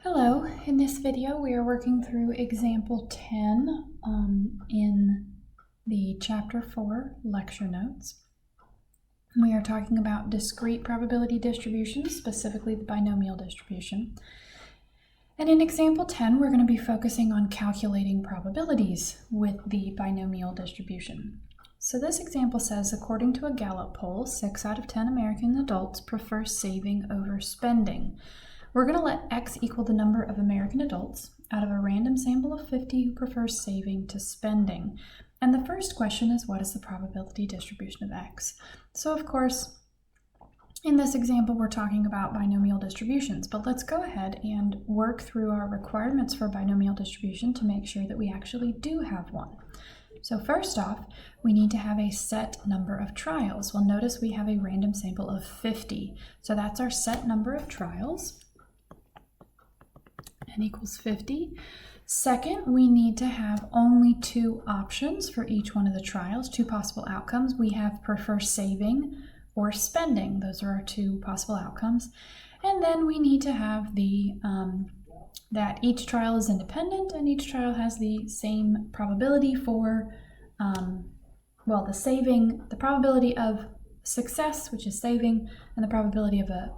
Hello, in this video we are working through example 10 in the chapter 4 lecture notes. We are talking about discrete probability distributions, specifically the binomial distribution. And in example 10 we're going to be focusing on calculating probabilities with the binomial distribution. So this example says, according to a Gallup poll, 6 out of 10 American adults prefer saving over spending. We're going to let X equal the number of American adults out of a random sample of 50 who prefer saving to spending. And the first question is, what is the probability distribution of X? So of course, in this example, we're talking about binomial distributions, but let's go ahead and work through our requirements for binomial distribution to make sure that we actually do have one. So first off, we need to have a set number of trials. Well, notice we have a random sample of 50. So that's our set number of trials. N equals 50. Second, we need to have only 2 options for each one of the trials, 2 possible outcomes. We have prefer saving or spending. Those are our 2 possible outcomes. And then we need to have the that each trial is independent and each trial has the same probability for, the probability of success, which is saving, and the probability of a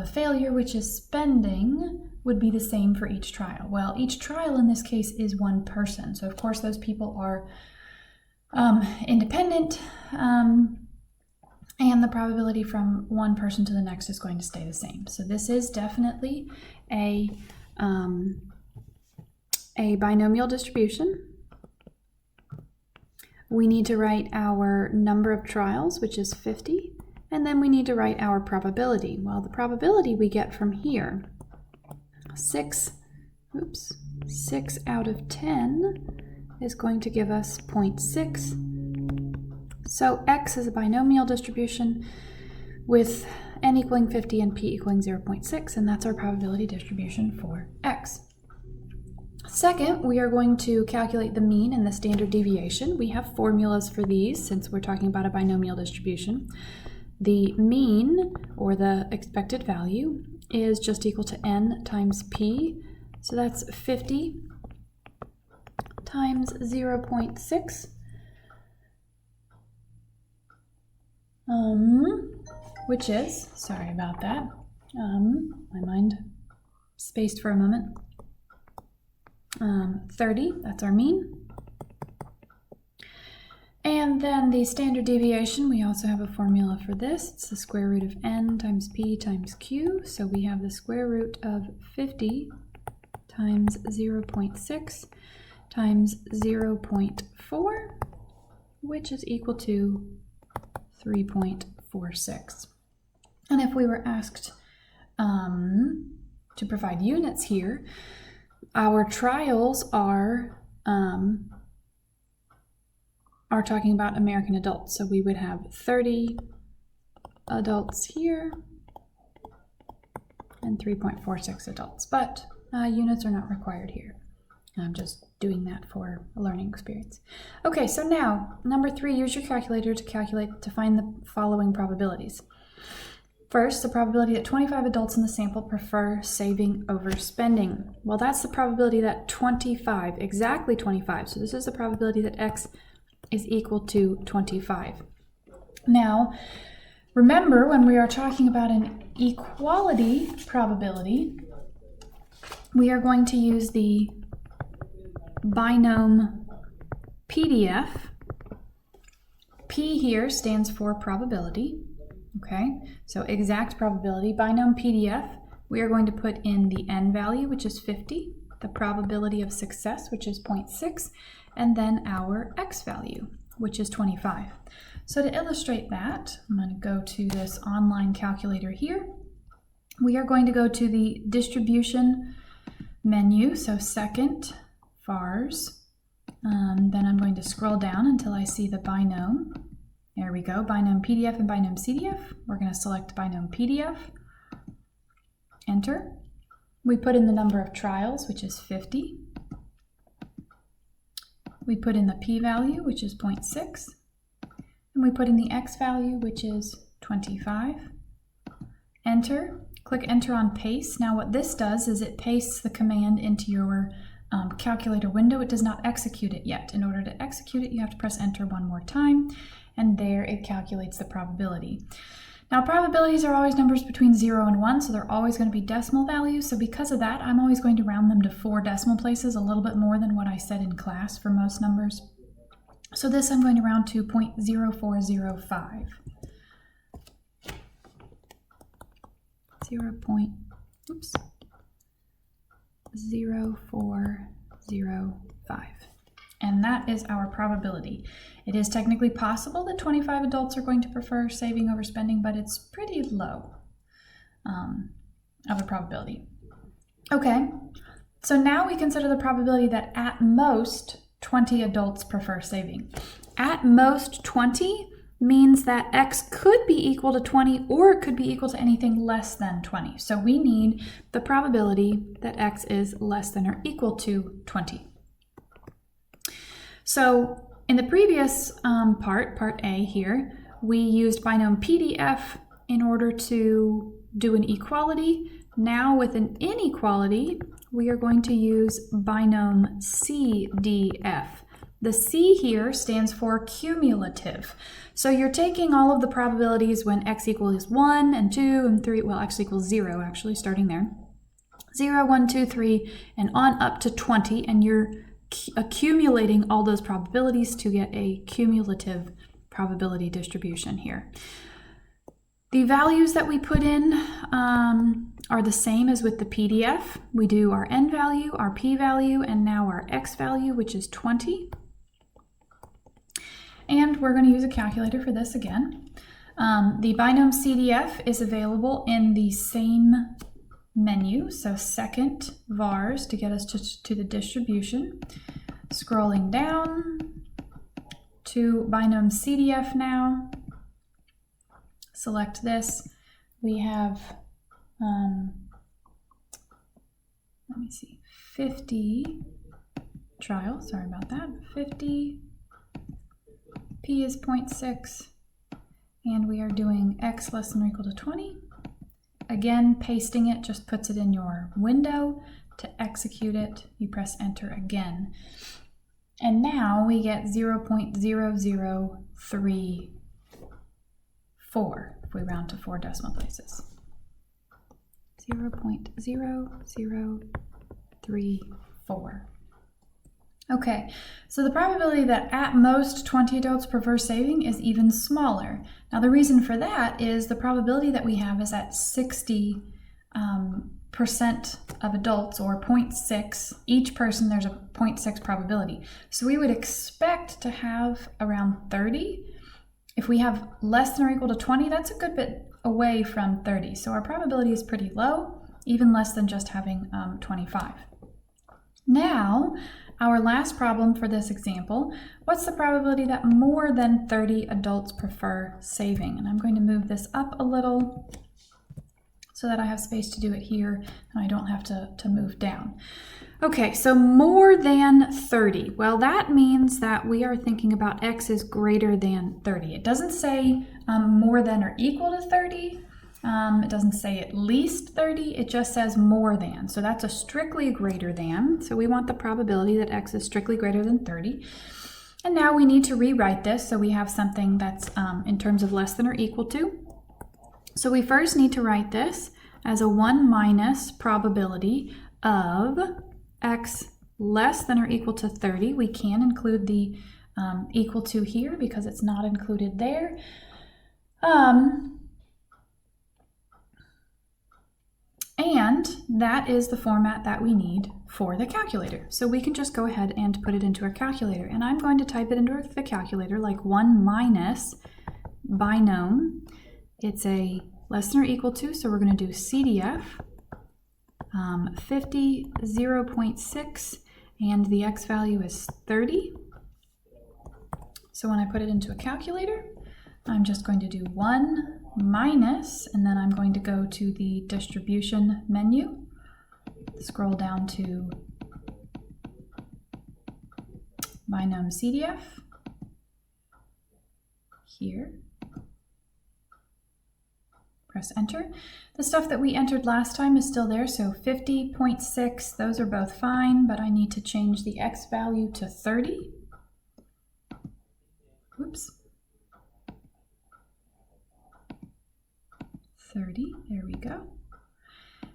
failure, which is spending, would be the same for each trial. Well, each trial in this case is one person. So of course those people are independent, and the probability from one person to the next is going to stay the same. So this is definitely a binomial distribution. We need to write our number of trials, which is 50. And then we need to write our probability. Well, the probability we get from here, 6 out of 10 is going to give us 0.6. So X is a binomial distribution with N equaling 50 and P equaling 0.6, and that's our probability distribution for X. Second, we are going to calculate the mean and the standard deviation. We have formulas for these since we're talking about a binomial distribution. The mean, or the expected value, is just equal to N times P. So that's 50 times 0.6. Which is, sorry about that, my mind spaced for a moment, 30, that's our mean. And then the standard deviation, we also have a formula for this. It's the square root of N times P times Q. So we have the square root of 50 times 0.6 times 0.4, which is equal to 3.46. And if we were asked to provide units here, our trials are talking about American adults. So we would have 30 adults here and 3.46 adults, but units are not required here. I'm just doing that for a learning experience. Okay, so now, number 3, use your calculator to find the following probabilities. First, the probability that 25 adults in the sample prefer saving over spending. Well, that's the probability that 25, exactly 25. So this is the probability that X is equal to 25. Now, remember when we are talking about an equality probability, we are going to use the binom PDF. P here stands for probability. Okay, so exact probability. Binom PDF, we are going to put in the N value, which is 50, the probability of success, which is 0.6, and then our X value, which is 25. So to illustrate that, I'm going to go to this online calculator here. We are going to go to the distribution menu, so second, VARs. Then I'm going to scroll down until I see the binom. There we go, binom PDF and binom CDF. We're going to select binom PDF, enter. We put in the number of trials, which is 50. We put in the p-value, which is 0.6. And we put in the x value, which is 25. Enter. Click enter on paste. Now what this does is it pastes the command into your calculator window. It does not execute it yet. In order to execute it, you have to press enter one more time, and there it calculates the probability. Now probabilities are always numbers between 0 and 1, so they're always going to be decimal values. So because of that, I'm always going to round them to 4 decimal places, a little bit more than what I said in class for most numbers. So this I'm going to round to 0.0405. 0.0405. And that is our probability. It is technically possible that 25 adults are going to prefer saving over spending, but it's pretty low of a probability. Okay, so now we consider the probability that at most 20 adults prefer saving. At most 20 means that x could be equal to 20 or it could be equal to anything less than 20. So we need the probability that x is less than or equal to 20. So in the previous part A here, we used binom PDF in order to do an equality. Now with an inequality, we are going to use binom CDF. The C here stands for cumulative. So you're taking all of the probabilities when x equals 1 and 2 and 3, well, x equals 0 actually, starting there. 0, 1, 2, 3, and on up to 20, and you're accumulating all those probabilities to get a cumulative probability distribution here. The values that we put in are the same as with the PDF. We do our n value, our p value, and now our x value, which is 20. And we're going to use a calculator for this again. The binom CDF is available in the same menu, so second vars to get us to the distribution. Scrolling down to binom CDF now. Select this. We have, let me see, 50 trial, sorry about that, 50, p is 0.6, and we are doing x less than or equal to 20. Again, pasting it just puts it in your window. To execute it, you press enter again. And now we get 0.0034 if we round to 4 decimal places. 0.0034. Okay, so the probability that at most 20 adults prefer saving is even smaller. Now the reason for that is the probability that we have is at 60% of adults, or 0.6. Each person there's a 0.6 probability. So we would expect to have around 30. If we have less than or equal to 20, that's a good bit away from 30. So our probability is pretty low, even less than just having 25. Now, our last problem for this example, what's the probability that more than 30 adults prefer saving? And I'm going to move this up a little so that I have space to do it here and I don't have to move down. Okay, so more than 30. Well, that means that we are thinking about x is greater than 30. It doesn't say more than or equal to 30. It doesn't say at least 30, it just says more than. So that's a strictly greater than. So we want the probability that x is strictly greater than 30. And now we need to rewrite this so we have something that's in terms of less than or equal to. So we first need to write this as a 1 minus probability of x less than or equal to 30. We can include the equal to here because it's not included there. And that is the format that we need for the calculator. So we can just go ahead and put it into our calculator. And I'm going to type it into the calculator like 1 minus binom. It's a less than or equal to, so we're going to do CDF, 50, 0.6, and the x value is 30. So when I put it into a calculator, I'm just going to do 1 minus, and then I'm going to go to the distribution menu, scroll down to binom CDF here, press enter. The stuff that we entered last time is still there, so 50.6, those are both fine, but I need to change the x value to 30. Oops. 30, there we go.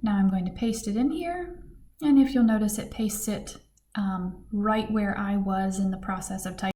Now I'm going to paste it in here, and if you'll notice, it pastes it right where I was in the process of typing.